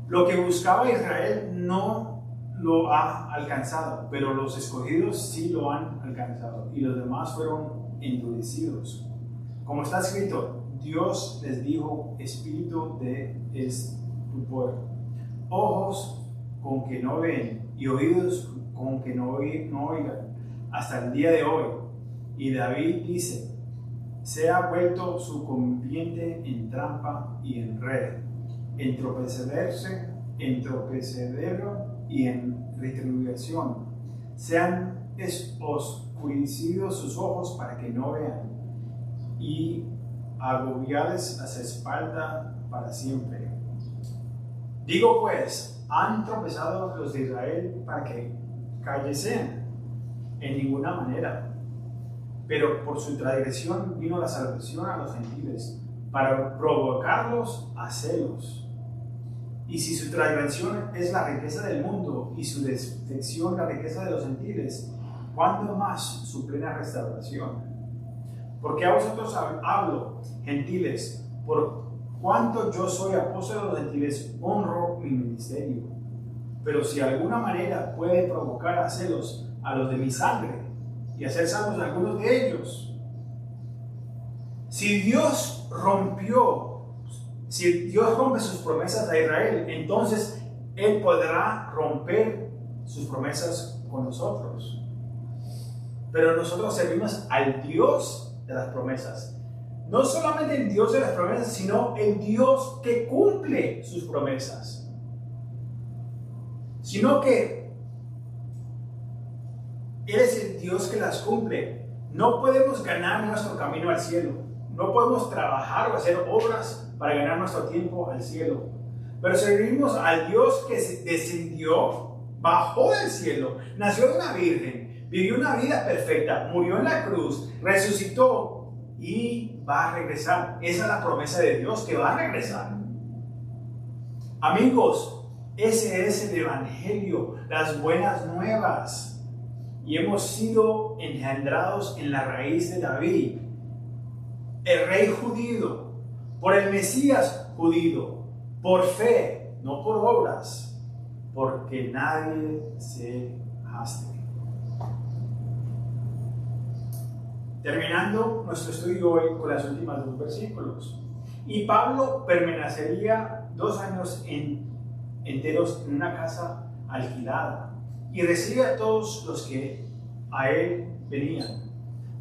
Lo que buscaba Israel no lo ha alcanzado, pero los escogidos sí lo han alcanzado, y los demás fueron endurecidos. Como está escrito, Dios les dijo, espíritu es tu pueblo. Ojos con que no ven y oídos con que no oigan, hasta el día de hoy. Y David dice, se ha vuelto su conviente en trampa y en red, en tropecedero y en retribución. Se han oscurecido sus ojos para que no vean, y agobiarles las espaldas para siempre. Digo pues, ¿han tropezado los de Israel para que cayesen? En ninguna manera. Pero por su transgresión vino la salvación a los gentiles, para provocarlos a celos. Y si su transgresión es la riqueza del mundo y su defección la riqueza de los gentiles, ¿cuándo más su plena restauración? Porque a vosotros hablo, gentiles, por cuanto yo soy apóstol de los gentiles, honro mi ministerio. Pero si de alguna manera puede provocar a celos a los de mi sangre y hacer salvos a algunos de ellos, si Dios rompe sus promesas a Israel, entonces Él podrá romper sus promesas con nosotros. Pero nosotros servimos al Dios de las promesas, no solamente el Dios de las promesas, sino el Dios que cumple sus promesas. Sino que Él es el Dios que las cumple. No podemos ganar nuestro camino al cielo. No podemos trabajar o hacer obras para ganar nuestro tiempo al cielo. Pero servimos al Dios que descendió, bajó del cielo, nació de una virgen, vivió una vida perfecta, murió en la cruz, resucitó y va a regresar. Esa es la promesa de Dios, que va a regresar. Amigos, ese es el Evangelio, las buenas nuevas. Y hemos sido engendrados en la raíz de David, el rey judío, por el Mesías judío, por fe, no por obras, porque nadie se jacte. Terminando nuestro estudio hoy con las últimas 2 versículos. Y Pablo permanecería 2 años enteros en una casa alquilada y recibe a todos los que a él venían,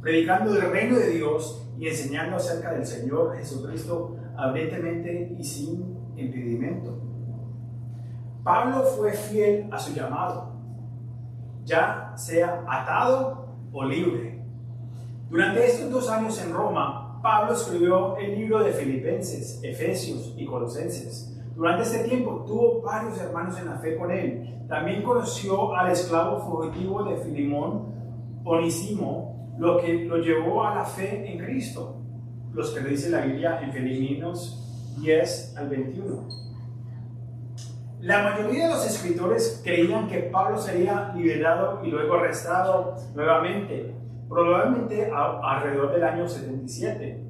predicando el reino de Dios y enseñando acerca del Señor Jesucristo abiertamente y sin impedimento. Pablo fue fiel a su llamado, ya sea atado o libre. Durante estos 2 años en Roma, Pablo escribió el libro de Filipenses, Efesios y Colosenses. Durante este tiempo tuvo varios hermanos en la fe con él. También conoció al esclavo fugitivo de Filemón, Onísimo, lo que lo llevó a la fe en Cristo. Los que dice la Biblia en Filipenses 10 al 21. La mayoría de los escritores creían que Pablo sería liberado y luego arrestado nuevamente, probablemente alrededor del año 77.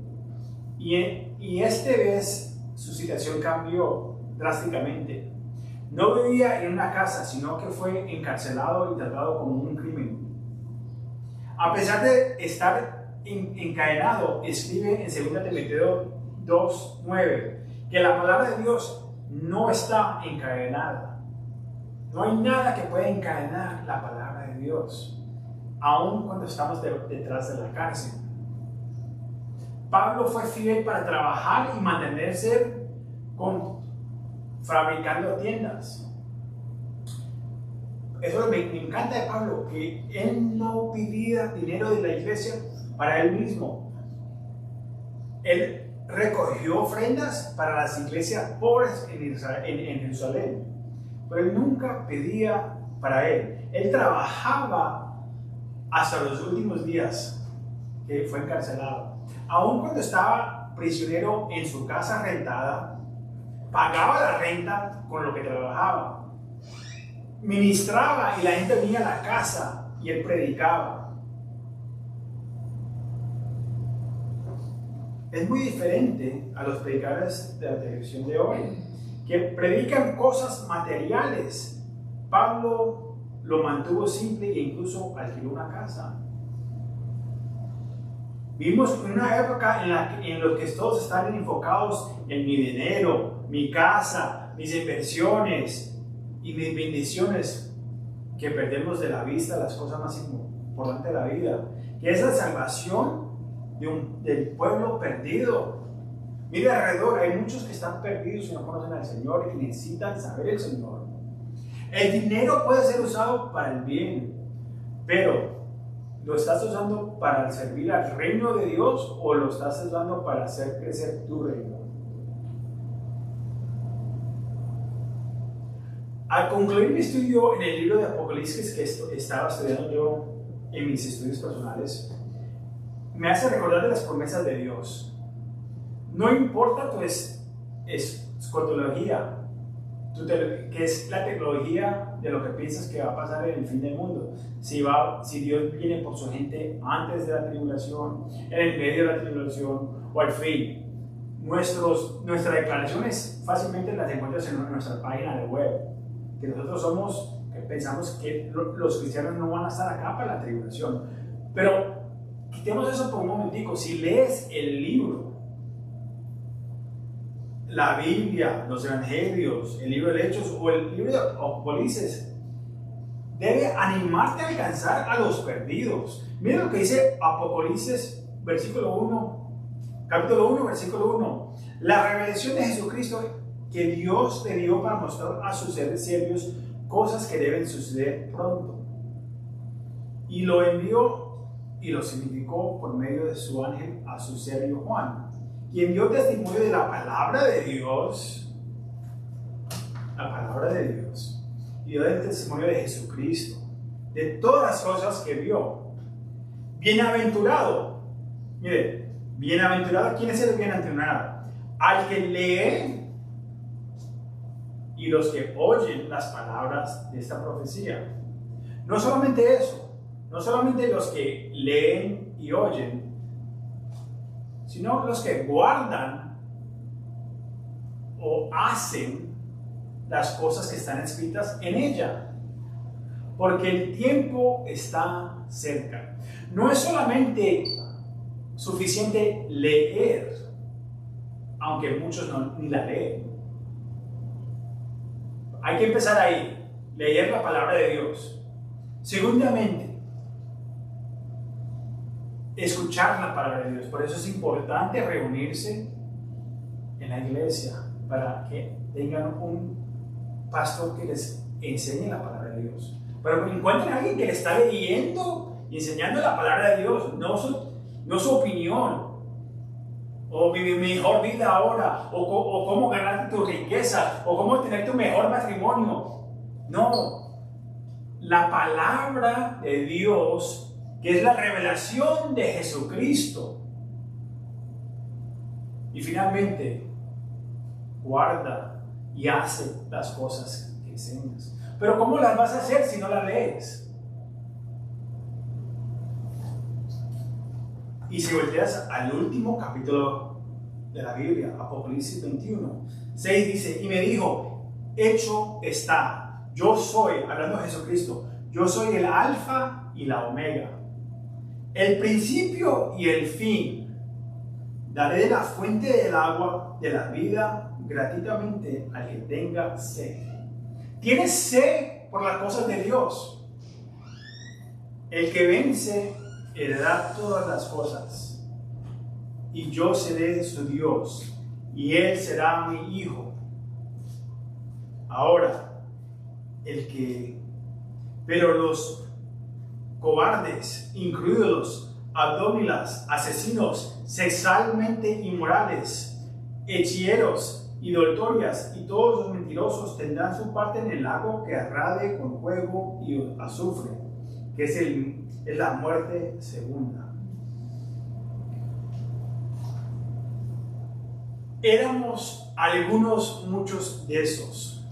Y esta vez su situación cambió drásticamente. No vivía en una casa, sino que fue encarcelado y tratado como un crimen. A pesar de estar encadenado, escribe en 2 Timoteo 2:9 que la palabra de Dios no está encadenada. No hay nada que pueda encadenar la palabra de Dios, aun cuando estamos detrás de la cárcel. Pablo fue fiel para trabajar y mantenerse fabricando tiendas. Eso me encanta de Pablo, que él no pedía dinero de la iglesia para él mismo. Él recogió ofrendas para las iglesias pobres en Jerusalén, pero él nunca pedía para él. Él trabajaba hasta los últimos días que fue encarcelado. Aun cuando estaba prisionero en su casa rentada, pagaba la renta con lo que trabajaba. Ministraba y la gente venía a la casa y él predicaba. Es muy diferente a los predicadores de la televisión de hoy, que predican cosas materiales. Pablo lo mantuvo simple e incluso alquiló una casa. Vivimos en una época en la que todos están enfocados en mi dinero, mi casa, mis inversiones y mis bendiciones, que perdemos de la vista las cosas más importantes de la vida, que es la salvación del pueblo perdido. Mire alrededor, hay muchos que están perdidos y no conocen al Señor y necesitan saber el Señor. El dinero puede ser usado para el bien, pero ¿lo estás usando para servir al reino de Dios o lo estás usando para hacer crecer tu reino? Al concluir mi estudio en el libro de Apocalipsis, que estaba estudiando yo en mis estudios personales, me hace recordar de las promesas de Dios. No importa tu escatología, que es la tecnología de lo que piensas que va a pasar en el fin del mundo. Si Dios viene por su gente antes de la tribulación, en el medio de la tribulación o al fin. Nuestras declaraciones fácilmente las encuentras en nuestra página de web. Que nosotros pensamos que los cristianos no van a estar acá para la tribulación. Pero quitemos eso por un momentico. Si lees el libro, la Biblia, los Evangelios, el libro de Hechos o el libro de Apocalipsis, debe animarte a alcanzar a los perdidos. Mira lo que dice Apocalipsis, versículo 1 Capítulo 1, versículo 1. La revelación de Jesucristo que Dios le dio para mostrar a sus siervos cosas que deben suceder pronto. Y lo envió y lo significó por medio de su ángel a su siervo Juan, quien dio testimonio de la palabra de Dios, y dio el testimonio de Jesucristo, de todas las cosas que vio. Bienaventurado, mire, bienaventurado, ¿quién es el bienaventurado? Al que lee y los que oyen las palabras de esta profecía. No solamente eso, no solamente los que leen y oyen, sino los que guardan o hacen las cosas que están escritas en ella. Porque el tiempo está cerca. No es solamente suficiente leer, aunque muchos ni la leen. Hay que empezar ahí, leer la palabra de Dios. Segundamente, escuchar la palabra de Dios. Por eso es importante reunirse en la iglesia para que tengan un pastor que les enseñe la palabra de Dios. Pero encuentren a alguien que le está leyendo y enseñando la palabra de Dios, no su opinión, o mi mejor vida ahora, o cómo ganar tu riqueza, o cómo tener tu mejor matrimonio. No, la palabra de Dios, que es la revelación de Jesucristo. Y finalmente, guarda y hace las cosas que enseñas. Pero ¿cómo las vas a hacer si no las lees? Y si volteas al último capítulo de la Biblia, Apocalipsis 21, 6 dice, y me dijo, hecho está, yo soy, hablando de Jesucristo, yo soy el alfa y la omega, el principio y el fin. Daré de la fuente del agua de la vida gratuitamente al que tenga sed. ¿Tienes sed por las cosas de Dios? El que vence heredará todas las cosas, y yo seré su Dios, y él será mi hijo. Ahora, pero los cobardes, incrédulos, abdómilas, asesinos, sexualmente inmorales, hechiceros, idolatrias y todos los mentirosos tendrán su parte en el lago que arde con fuego y azufre, que es la muerte segunda. Éramos muchos de esos.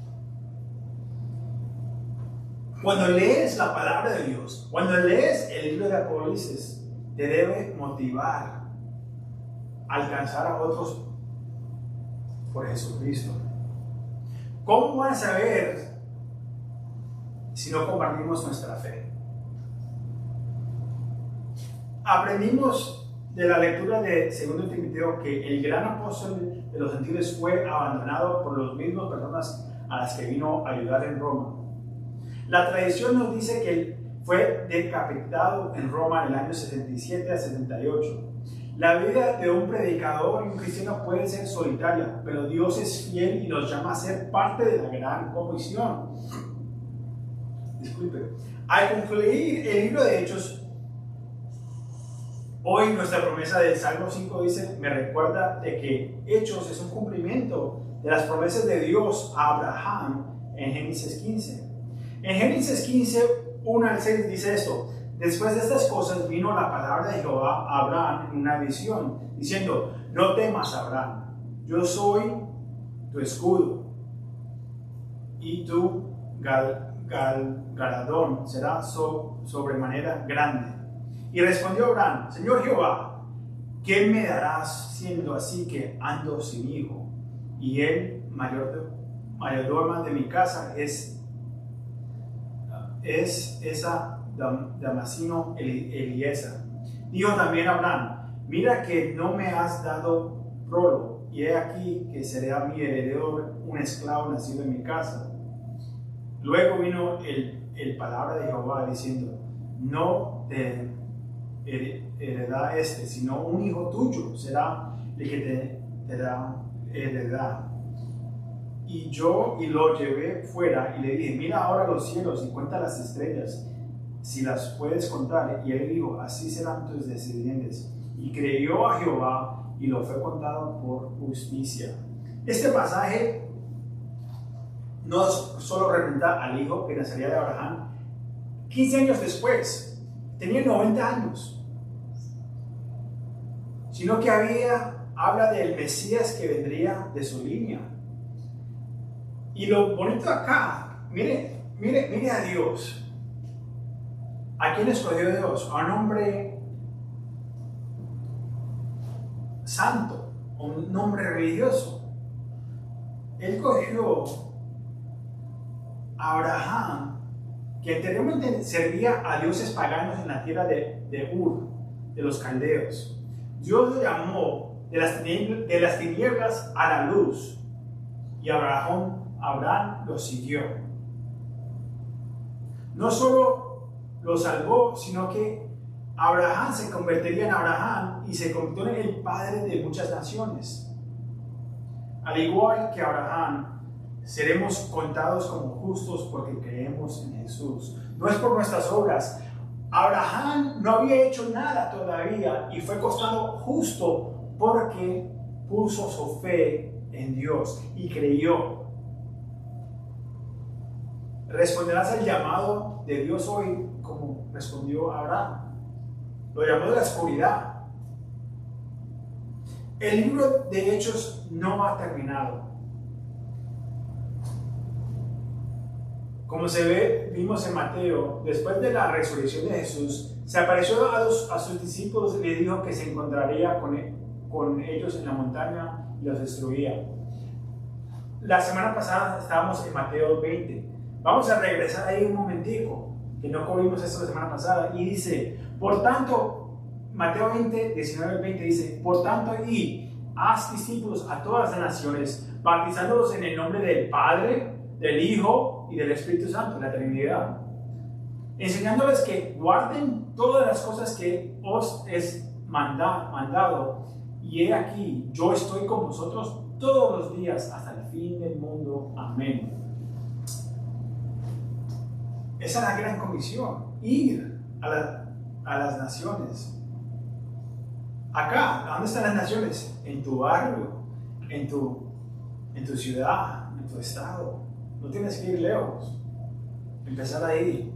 Cuando lees la palabra de Dios, cuando lees el libro de Apocalipsis, te debe motivar a alcanzar a otros por Jesucristo. ¿Cómo van a saber si no compartimos nuestra fe? Aprendimos de la lectura de 2 Timoteo que el gran apóstol de los gentiles fue abandonado por las mismas personas a las que vino a ayudar en Roma. La tradición nos dice que él fue decapitado en Roma en el año 77 a 78. La vida de un predicador y un cristiano puede ser solitaria, pero Dios es fiel y nos llama a ser parte de la gran comisión. Disculpe. Al concluir el libro de Hechos, hoy nuestra promesa del Salmo 5 dice, me recuerda de que Hechos es un cumplimiento de las promesas de Dios a Abraham en Génesis 15. En Génesis 15, 1 al 6 dice esto: después de estas cosas vino la palabra de Jehová a Abraham en una visión, diciendo, no temas, Abraham, yo soy tu escudo, y tu galardón será sobremanera grande. Y respondió Abraham, Señor Jehová, ¿qué me darás siendo así que ando sin hijo? Y el mayordomo de mi casa es esa Damasino Eliezer. Dijo también Abraham, mira que no me has dado prole, y he aquí que será mi heredero un esclavo nacido en mi casa. Luego vino el palabra de Jehová diciendo, no te heredará sino un hijo tuyo será el que te da heredad. Y lo llevé fuera y le dije, mira ahora los cielos y cuenta las estrellas, si las puedes contar. Y él dijo, así serán tus descendientes. Y creyó a Jehová y lo fue contado por justicia. Este pasaje no solo representa al hijo que nacería de Abraham 15 años después, tenía 90 años, sino que habla del Mesías que vendría de su línea. Y lo bonito acá, mire a Dios. ¿A quién escogió Dios? A un hombre santo, a un hombre religioso. Él cogió a Abraham, que anteriormente servía a dioses paganos en la tierra de Ur, de los caldeos. Dios lo llamó de las tinieblas a la luz, y Abraham lo siguió. No solo lo salvó, sino que Abraham se convertiría en Abraham y se convirtió en el padre de muchas naciones. Al igual que Abraham, seremos contados como justos porque creemos en Jesús. No es por nuestras obras. Abraham no había hecho nada todavía y fue constado justo porque puso su fe en Dios y creyó. ¿Responderás al llamado de Dios hoy como respondió Abraham? Lo llamó de la oscuridad. El libro de Hechos no ha terminado. Como vimos en Mateo, después de la resurrección de Jesús, se apareció a sus discípulos y les dijo que se encontraría con ellos en la montaña y los destruía. La semana pasada estábamos en Mateo 20. Vamos a regresar ahí un momentico, que no cubrimos esto la semana pasada, y dice, por tanto, Mateo 20, 19-20 dice, por tanto, haz discípulos a todas las naciones, bautizándolos en el nombre del Padre, del Hijo y del Espíritu Santo, la Trinidad, enseñándoles que guarden todas las cosas que os es mandado, y he aquí, yo estoy con vosotros todos los días hasta el fin del mundo. Amén. Esa es la gran comisión, ir a las naciones. Acá, ¿dónde están las naciones? En tu barrio, en tu ciudad, en tu estado. No tienes que ir lejos. Empezar ahí.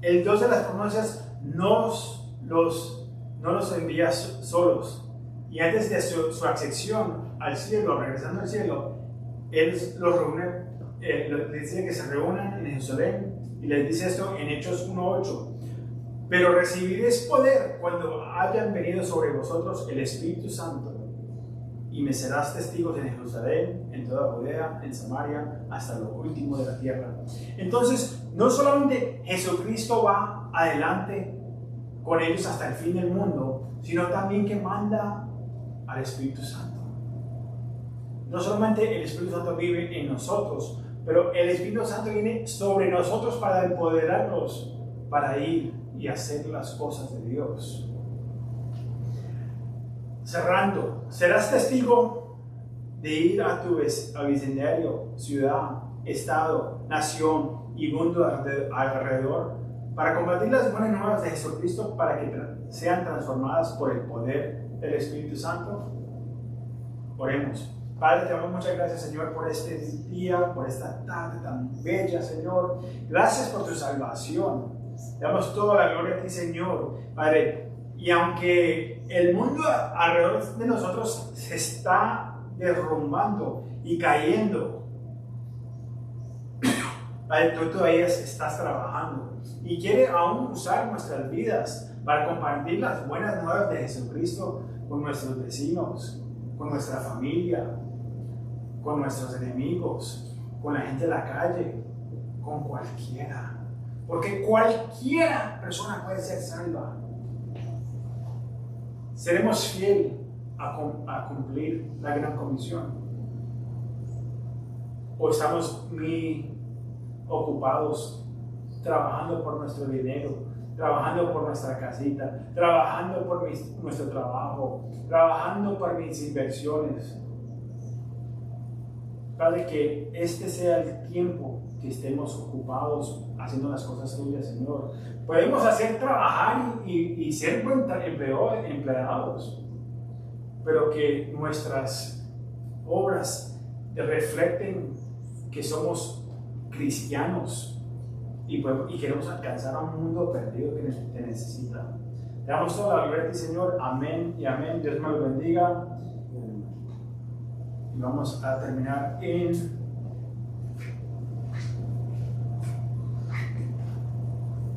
El Dios de las promesas no los envía solos. Y antes de su ascensión al cielo, regresando al cielo, Él los reúne, les dice que se reúnan en Jerusalén. Y les dice esto en Hechos 1:8. Pero recibiréis poder cuando hayan venido sobre vosotros el Espíritu Santo. Y me serás testigos en Jerusalén, en toda Judea, en Samaria, hasta lo último de la tierra. Entonces, no solamente Jesucristo va adelante con ellos hasta el fin del mundo, sino también que manda al Espíritu Santo. No solamente el Espíritu Santo vive en nosotros, pero el Espíritu Santo viene sobre nosotros para empoderarnos, para ir y hacer las cosas de Dios. Cerrando, serás testigo de ir a tu vecindario, ciudad, estado, nación y mundo alrededor para compartir las buenas nuevas de Jesucristo para que sean transformadas por el poder del Espíritu Santo. Oremos. Padre, te damos muchas gracias, Señor, por este día, por esta tarde tan bella, Señor. Gracias por tu salvación. Te damos toda la gloria a ti, Señor, Padre. Y aunque el mundo alrededor de nosotros se está derrumbando y cayendo, Padre, tú todavía estás trabajando y quiere aún usar nuestras vidas para compartir las buenas nuevas de Jesucristo con nuestros vecinos, con nuestra familia, con nuestros enemigos, con la gente de la calle, con cualquiera. Porque cualquiera persona puede ser salva. Seremos fieles a cumplir la gran comisión. O estamos muy ocupados trabajando por nuestro dinero, trabajando por nuestra casita, trabajando por nuestro trabajo, trabajando por mis inversiones. Padre, que este sea el tiempo que estemos ocupados haciendo las cosas tuyas, Señor. Podemos hacer trabajar y ser empleados, pero que nuestras obras reflecten que somos cristianos y queremos alcanzar a un mundo perdido que te necesita. Te damos toda la gloria a ti, Señor. Amén y amén. Dios me lo bendiga. Y vamos a terminar en